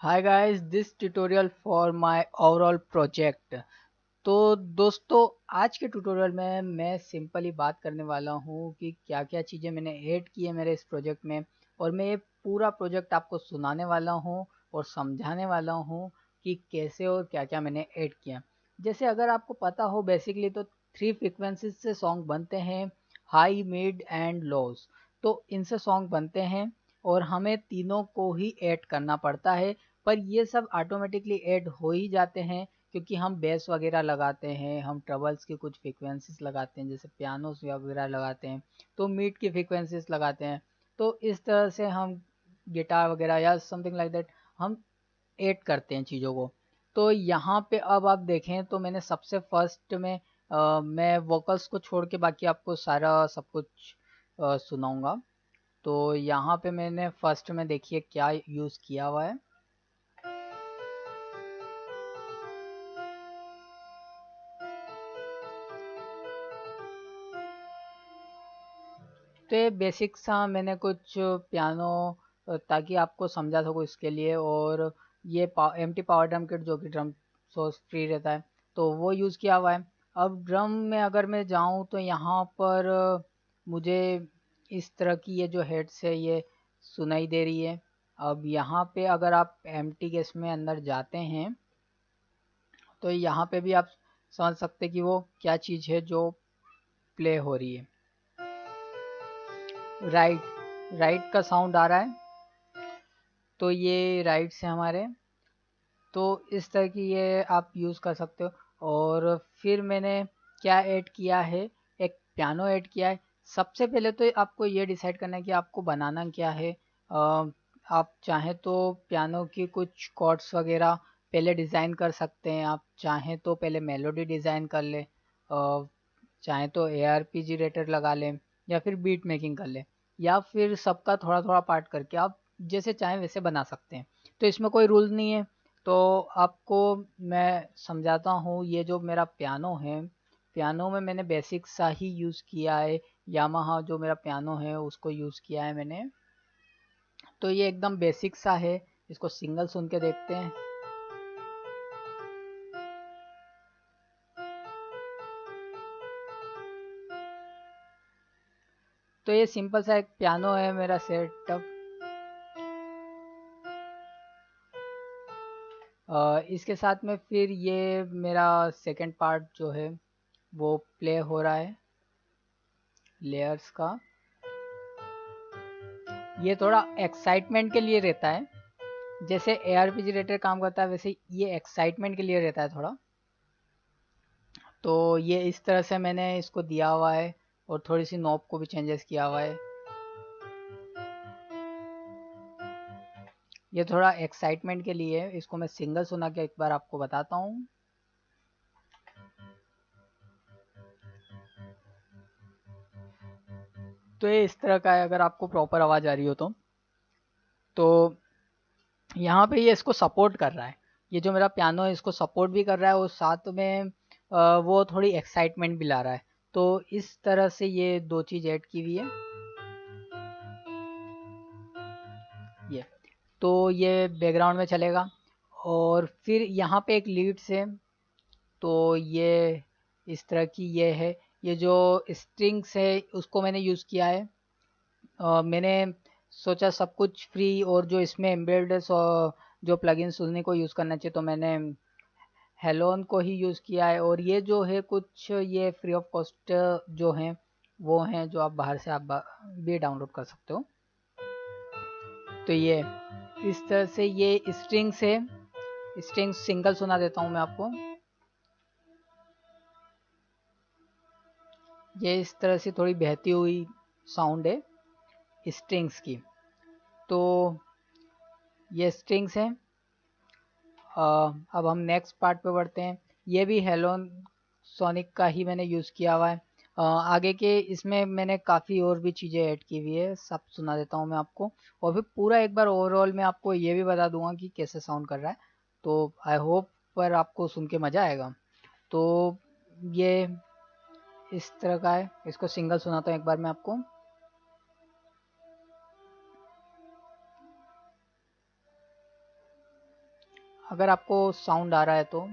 Hi guys, this tutorial for my overall project. तो दोस्तों, आज के ट्यूटोरियल में मैं सिंपली बात करने वाला हूँ कि क्या क्या चीज़ें मैंने ऐड की है मेरे इस प्रोजेक्ट में। और मैं ये पूरा प्रोजेक्ट आपको सुनाने वाला हूँ और समझाने वाला हूँ कि कैसे और क्या क्या मैंने ऐड किया। जैसे अगर आपको पता हो, बेसिकली तो थ्री फ्रिक्वेंसीज से सॉन्ग बनते हैं, हाई, मिड एंड लोज। तो इनसे सॉन्ग बनते हैं और हमें तीनों को ही ऐड करना पड़ता है। पर ये सब ऑटोमेटिकली ऐड हो ही जाते हैं क्योंकि हम बेस वगैरह लगाते हैं, हम ट्रबल्स की कुछ फ्रिक्वेंसीज लगाते हैं, जैसे पियानोस वगैरह लगाते हैं, तो मीड की फ्रिक्वेंसीज लगाते हैं। तो इस तरह से हम गिटार वगैरह या समथिंग लाइक दैट हम ऐड करते हैं चीज़ों को। तो यहाँ पे अब आप देखें तो मैंने सबसे फर्स्ट में मैं वोकल्स को छोड़ के बाकी आपको सारा सब कुछ सुनाऊंगा। तो यहाँ पे मैंने फर्स्ट में देखिए क्या यूज़ किया हुआ है। तो ये बेसिक सा मैंने कुछ पियानो, ताकि आपको समझा सकूँ इसके लिए। और ये एम्प्टी पावर ड्रम किट जो कि ड्रम सोर्स फ्री रहता है, तो वो यूज़ किया हुआ है। अब ड्रम में अगर मैं जाऊँ तो यहाँ पर मुझे इस तरह की ये जो हेड्स है ये सुनाई दे रही है। अब यहाँ पे अगर आप एम्प्टी केस में अंदर जाते हैं तो यहाँ पे भी आप समझ सकते हैं कि वो क्या चीज़ है जो प्ले हो रही है। राइट, राइट का साउंड आ रहा है, तो ये राइट से हमारे। तो इस तरह की ये आप यूज़ कर सकते हो। और फिर मैंने क्या ऐड किया है, एक पियानो ऐड किया है। सबसे पहले तो आपको ये डिसाइड करना है कि आपको बनाना क्या है। आप चाहें तो पियानो की कुछ कॉर्ड्स वगैरह पहले डिज़ाइन कर सकते हैं, आप चाहें तो पहले मेलोडी डिज़ाइन कर लें, चाहें तो ARPG लगा लें, या फिर बीट मेकिंग कर लें, या फिर सबका थोड़ा थोड़ा पार्ट करके आप जैसे चाहें वैसे बना सकते हैं। तो इसमें कोई रूल नहीं है। तो आपको मैं समझाता हूँ। ये जो मेरा पियानो है, पियानो में मैंने बेसिक सा ही यूज़ किया है। यामाहा जो मेरा पियानो है उसको यूज़ किया है मैंने। तो ये एकदम बेसिक सा है। इसको सिंगल सुन के देखते हैं। तो ये सिंपल सा एक पियानो है मेरा सेटअप। इसके साथ में फिर ये मेरा सेकंड पार्ट जो है वो प्ले हो रहा है लेयर्स का। ये थोड़ा एक्साइटमेंट के लिए रहता है, जैसे ARPG रेटर काम करता है वैसे ये एक्साइटमेंट के लिए रहता है थोड़ा। तो ये इस तरह से मैंने इसको दिया हुआ है और थोड़ी सी नॉब को भी चेंजेस किया हुआ है। ये थोड़ा एक्साइटमेंट के लिए है। इसको मैं सिंगल सुना के एक बार आपको बताता हूँ। तो ये इस तरह का है, अगर आपको प्रॉपर आवाज़ आ रही हो तो यहाँ पे ये इसको सपोर्ट कर रहा है। ये जो मेरा पियानो है इसको सपोर्ट भी कर रहा है और साथ में वो थोड़ी एक्साइटमेंट भी ला रहा है। तो इस तरह से ये दो चीज़ ऐड की हुई है। ये तो ये बैकग्राउंड में चलेगा। और फिर यहाँ पे एक लीड्स है, तो ये इस तरह की ये है। ये जो स्ट्रिंग्स है उसको मैंने यूज़ किया है। मैंने सोचा सब कुछ फ्री और जो इसमें एम्बेडेड जो प्लगइन्स उन्हीं को यूज़ करना चाहिए, तो मैंने हेलोन को ही यूज़ किया है। और ये जो है कुछ ये फ्री ऑफ कॉस्ट जो हैं वो हैं, जो आप बाहर से आप भी डाउनलोड कर सकते हो। तो ये इस तरह से ये स्ट्रिंग्स है। स्ट्रिंग्स सिंगल सुना देता हूँ मैं आपको। ये इस तरह से थोड़ी बहती हुई साउंड है स्ट्रिंग्स की। तो ये स्ट्रिंग्स हैं। अब हम नेक्स्ट पार्ट पे बढ़ते हैं। ये भी हेलोन सोनिक का ही मैंने यूज़ किया हुआ है। आगे के इसमें मैंने काफ़ी और भी चीज़ें ऐड की हुई है, सब सुना देता हूँ मैं आपको। और फिर पूरा एक बार ओवरऑल मैं आपको ये भी बता दूंगा कि कैसे साउंड कर रहा है। तो आई होप पर आपको सुन के मज़ा आएगा। तो ये इस तरह का है। इसको सिंगल सुनाता हूँ एक बार मैं आपको। अगर आपको साउंड आ रहा है तो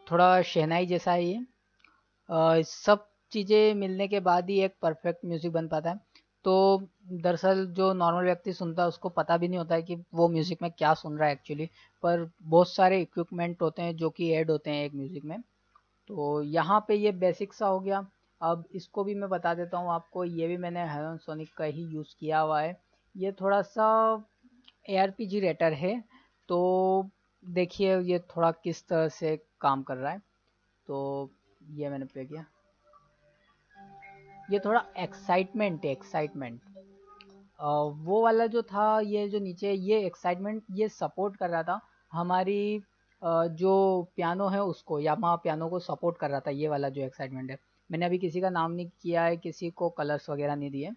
थोड़ा शहनाई जैसा है ये। सब चीज़ें मिलने के बाद ही एक परफेक्ट म्यूज़िक बन पाता है। तो दरअसल जो नॉर्मल व्यक्ति सुनता है उसको पता भी नहीं होता है कि वो म्यूज़िक में क्या सुन रहा है एक्चुअली, पर बहुत सारे इक्विपमेंट होते हैं जो कि ऐड होते हैं एक म्यूज़िक में। तो यहाँ पे ये बेसिक सा हो गया। अब इसको भी मैं बता देता हूँ आपको, ये भी मैंने हेवन सोनिक का ही यूज़ किया हुआ है। ये थोड़ा सा ARPG रेटर है। तो देखिए ये थोड़ा किस तरह से काम कर रहा है। तो ये मैंने प्ले किया, ये थोड़ा एक्साइटमेंट है, एक्साइटमेंट। वो वाला जो था, ये जो नीचे ये एक्साइटमेंट ये सपोर्ट कर रहा था हमारी जो पियानो है उसको, यामाहा पियानो को सपोर्ट कर रहा था। ये वाला जो एक्साइटमेंट है, मैंने अभी किसी का नाम नहीं किया है, किसी को कलर्स वगैरह नहीं दिए।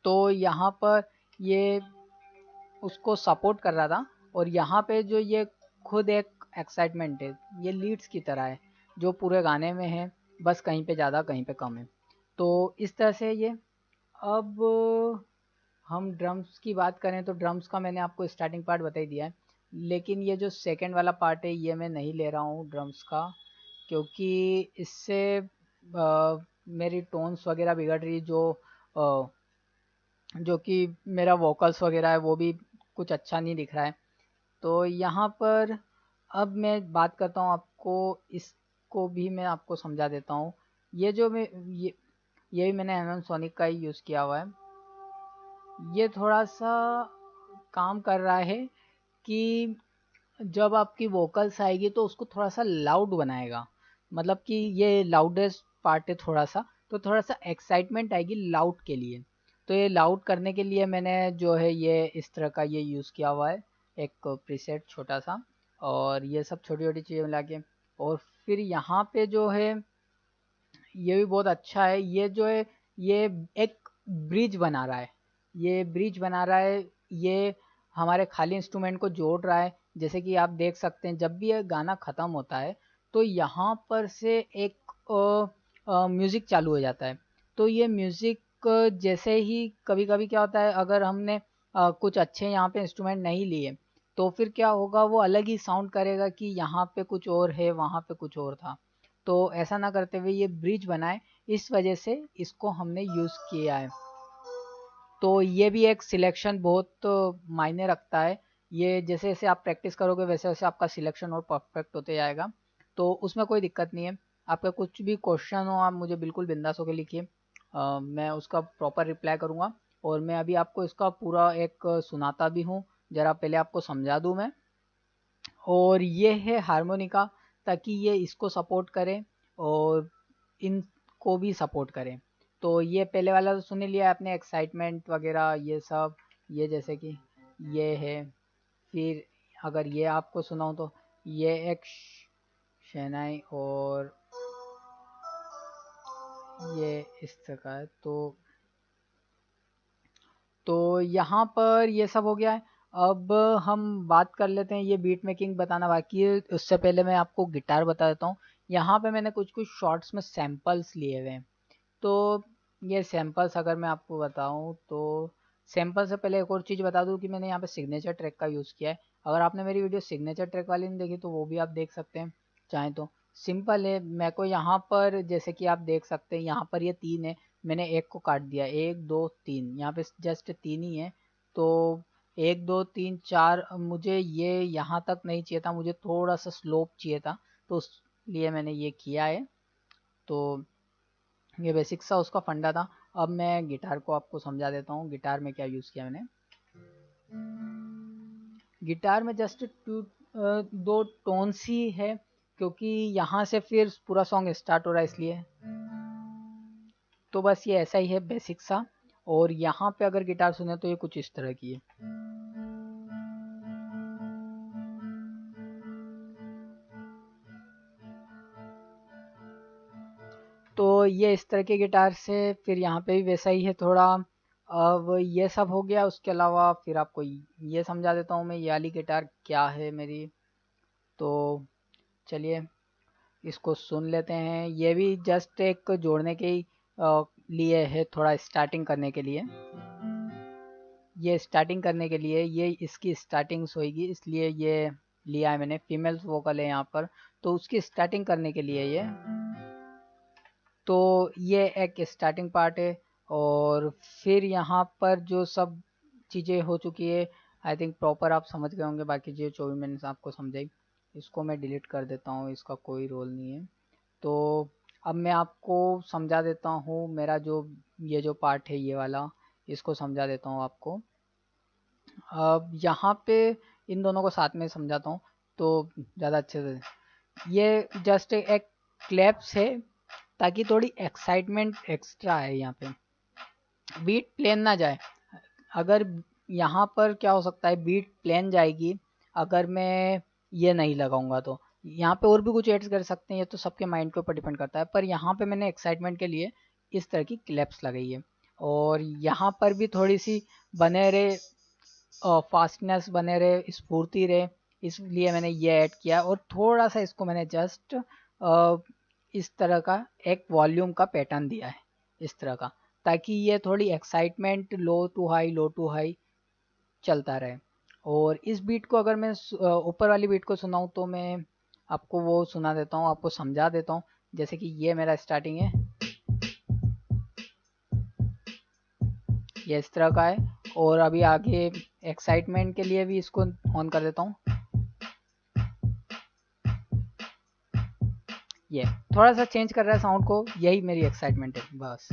तो यहाँ पर ये उसको सपोर्ट कर रहा था। और यहाँ पे जो ये खुद एक एक्साइटमेंट है, ये लीड्स की तरह है जो पूरे गाने में है, बस कहीं पे ज़्यादा कहीं पे कम है। तो इस तरह से ये। अब हम ड्रम्स की बात करें तो ड्रम्स का मैंने आपको स्टार्टिंग पार्ट बता ही दिया है, लेकिन ये जो सेकंड वाला पार्ट है ये मैं नहीं ले रहा हूँ ड्रम्स का, क्योंकि इससे मेरी टोन्स वगैरह बिगड़ रही, जो कि मेरा वोकल्स वगैरह है वो भी कुछ अच्छा नहीं दिख रहा है। तो यहाँ पर अब मैं बात करता हूँ आपको, इसको भी मैं आपको समझा देता हूँ। ये जो मैं ये भी मैंने एनॉन सोनिक का ही यूज़ किया हुआ है। ये थोड़ा सा काम कर रहा है कि जब आपकी वोकल्स आएगी तो उसको थोड़ा सा लाउड बनाएगा, मतलब कि ये लाउडेस्ट पार्ट है थोड़ा सा, तो थोड़ा सा एक्साइटमेंट आएगी लाउड के लिए। तो ये लाउड करने के लिए मैंने जो है ये इस तरह का ये यूज़ किया हुआ है, एक प्रीसेट छोटा सा। और ये सब छोटी छोटी चीज़ें मिला के, और फिर यहाँ पे जो है ये भी बहुत अच्छा है। ये जो है ये एक ब्रिज बना रहा है, ये ब्रिज बना रहा है, ये हमारे खाली इंस्ट्रूमेंट को जोड़ रहा है। जैसे कि आप देख सकते हैं जब भी ये गाना ख़त्म होता है तो यहाँ पर से एक म्यूज़िक चालू हो जाता है। तो ये म्यूज़िक जैसे ही कभी कभी क्या होता है, अगर हमने कुछ अच्छे यहाँ पे इंस्ट्रूमेंट नहीं लिए तो फिर क्या होगा, वो अलग ही साउंड करेगा कि यहाँ पे कुछ और है वहाँ पे कुछ और था। तो ऐसा ना करते हुए ये ब्रिज बनाए, इस वजह से इसको हमने यूज़ किया है। तो ये भी एक सिलेक्शन बहुत मायने रखता है। ये जैसे जैसे आप प्रैक्टिस करोगे वैसे वैसे आपका सिलेक्शन और परफेक्ट होते जाएगा। तो उसमें कोई दिक्कत नहीं है। आपका कुछ भी क्वेश्चन हो आप मुझे बिल्कुल बिंदास होकर लिखिए, मैं उसका प्रॉपर रिप्लाई करूँगा। और मैं अभी आपको इसका पूरा एक सुनाता भी हूँ, ज़रा पहले आपको समझा दूँ मैं। और ये है हारमोनिका, ताकि ये इसको सपोर्ट करें और इनको भी सपोर्ट करें। तो ये पहले वाला तो सुन ही लिया आपने, एक्साइटमेंट वगैरह ये सब, ये जैसे कि ये है। फिर अगर ये आपको सुनाऊँ तो ये एक शहनाई, और ये इस तरह का है। तो यहाँ पर ये सब हो गया है। अब हम बात कर लेते हैं, ये बीट मेकिंग बताना बाकी है, उससे पहले मैं आपको गिटार बता देता हूँ। यहाँ पे मैंने कुछ कुछ शॉर्ट्स में सैम्पल्स लिए हुए हैं। तो ये सैम्पल्स अगर मैं आपको बताऊँ तो सैम्पल से पहले एक और चीज़ बता दूँ कि मैंने यहाँ पे सिग्नेचर ट्रैक का यूज़ किया है। अगर आपने मेरी वीडियो सिग्नेचर ट्रैक वाली नहीं देखी तो वो भी आप देख सकते हैं चाहें तो। सिंपल है, मेरे को यहाँ पर जैसे कि आप देख सकते हैं यहाँ पर ये 3 है, मैंने एक को काट दिया, 1 2 3, यहाँ पे जस्ट 3 ही है। तो 1 2 3 4, मुझे ये यहाँ तक नहीं चाहिए था, मुझे थोड़ा सा स्लोप चाहिए था, तो इसलिए मैंने ये किया है। तो ये बेसिक सा उसका फंडा था। अब मैं गिटार को आपको समझा देता हूँ, गिटार में क्या यूज़ किया मैंने। गिटार में जस्ट दो टोन्स ही है, क्योंकि यहाँ से फिर पूरा सॉन्ग स्टार्ट हो रहा है इसलिए। तो बस ये ऐसा ही है बेसिक सा। और यहाँ पे अगर गिटार सुने तो ये कुछ इस तरह की है। तो ये इस तरह के गिटार से, फिर यहाँ पे भी वैसा ही है थोड़ा। अब ये सब हो गया, उसके अलावा फिर आपको ये समझा देता हूँ मैं ये वाली गिटार क्या है मेरी। तो चलिए इसको सुन लेते हैं, ये भी जस्ट एक जोड़ने के ही लिए है, थोड़ा स्टार्टिंग करने के लिए। ये स्टार्टिंग करने के लिए ये इसकी स्टार्टिंग्स होगी, इसलिए ये लिया है मैंने। फीमेल्स वोकल है यहाँ पर, तो उसकी स्टार्टिंग करने के लिए ये, तो ये एक स्टार्टिंग पार्ट है। और फिर यहाँ पर जो सब चीज़ें हो चुकी है, आई थिंक प्रॉपर आप समझ गए होंगे। बाकी जो भी मैंने आपको समझाई, इसको मैं डिलीट कर देता हूँ, इसका कोई रोल नहीं है। तो अब मैं आपको समझा देता हूँ मेरा जो ये जो पार्ट है ये वाला, इसको समझा देता हूँ आपको। अब यहाँ पे इन दोनों को साथ में समझाता हूँ तो ज़्यादा अच्छे से। ये जस्ट एक क्लैप्स है ताकि थोड़ी एक्साइटमेंट एक्स्ट्रा है यहाँ पे, बीट प्लेन ना जाए। अगर यहाँ पर क्या हो सकता है, बीट प्लेन जाएगी अगर मैं ये नहीं लगाऊंगा। तो यहाँ पे और भी कुछ ऐड कर सकते हैं, ये तो सबके माइंड के ऊपर डिपेंड करता है। पर यहाँ पे मैंने एक्साइटमेंट के लिए इस तरह की क्लैप्स लगाई है। और यहाँ पर भी थोड़ी सी बने रहे, फास्टनेस बने रहे, स्फूर्ति रहे, इसलिए मैंने ये ऐड किया। और थोड़ा सा इसको मैंने जस्ट इस तरह का एक वॉल्यूम का पैटर्न दिया है, इस तरह का, ताकि ये थोड़ी एक्साइटमेंट लो टू हाई चलता रहे। और इस बीट को अगर मैं ऊपर वाली बीट को सुनाऊं तो मैं आपको वो सुना देता हूँ, आपको समझा देता हूँ। जैसे कि ये मेरा स्टार्टिंग है, ये इस तरह का है। और अभी आगे एक्साइटमेंट के लिए भी इसको ऑन कर देता हूँ। ये थोड़ा सा चेंज कर रहा है साउंड को, यही मेरी एक्साइटमेंट है बस।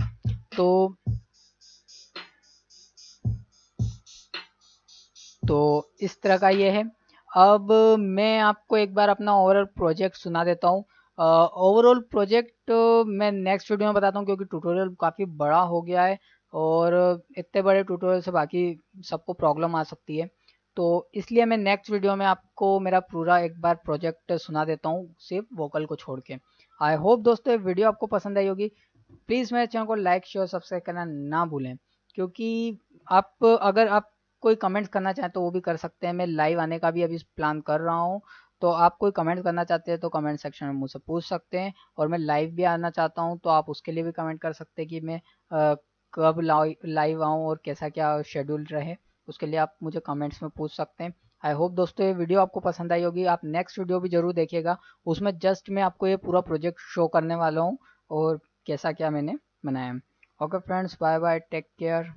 तो इस तरह का ये है। अब मैं आपको एक बार अपना ओवरऑल प्रोजेक्ट सुना देता हूँ। ओवरऑल प्रोजेक्ट मैं नेक्स्ट वीडियो में बताता हूँ, क्योंकि ट्यूटोरियल काफ़ी बड़ा हो गया है और इतने बड़े ट्यूटोरियल से बाकी सबको प्रॉब्लम आ सकती है। तो इसलिए मैं नेक्स्ट वीडियो में आपको मेरा पूरा एक बार प्रोजेक्ट सुना देता हूँ, सिर्फ वोकल को छोड़ के। आई होप दोस्तों ये वीडियो आपको पसंद आई होगी। प्लीज़ मेरे चैनल को लाइक शेयर सब्सक्राइब करना ना भूलें, क्योंकि आप अगर आप कोई कमेंट्स करना चाहें तो वो भी कर सकते हैं। मैं लाइव आने का भी अभी प्लान कर रहा हूँ, तो आप कोई कमेंट करना चाहते हैं तो कमेंट सेक्शन में मुझसे पूछ सकते हैं। और मैं लाइव भी आना चाहता हूँ तो आप उसके लिए भी कमेंट कर सकते हैं कि मैं कब लाइव आऊँ और कैसा क्या शेड्यूल रहे, उसके लिए आप मुझे कमेंट्स में पूछ सकते हैं। आई होप दोस्तों ये वीडियो आपको पसंद आई होगी। आप नेक्स्ट वीडियो भी जरूर देखिएगा, उसमें जस्ट मैं आपको ये पूरा प्रोजेक्ट शो करने वाला हूँ और कैसा क्या मैंने बनाया है। Okay friends, bye bye, take care.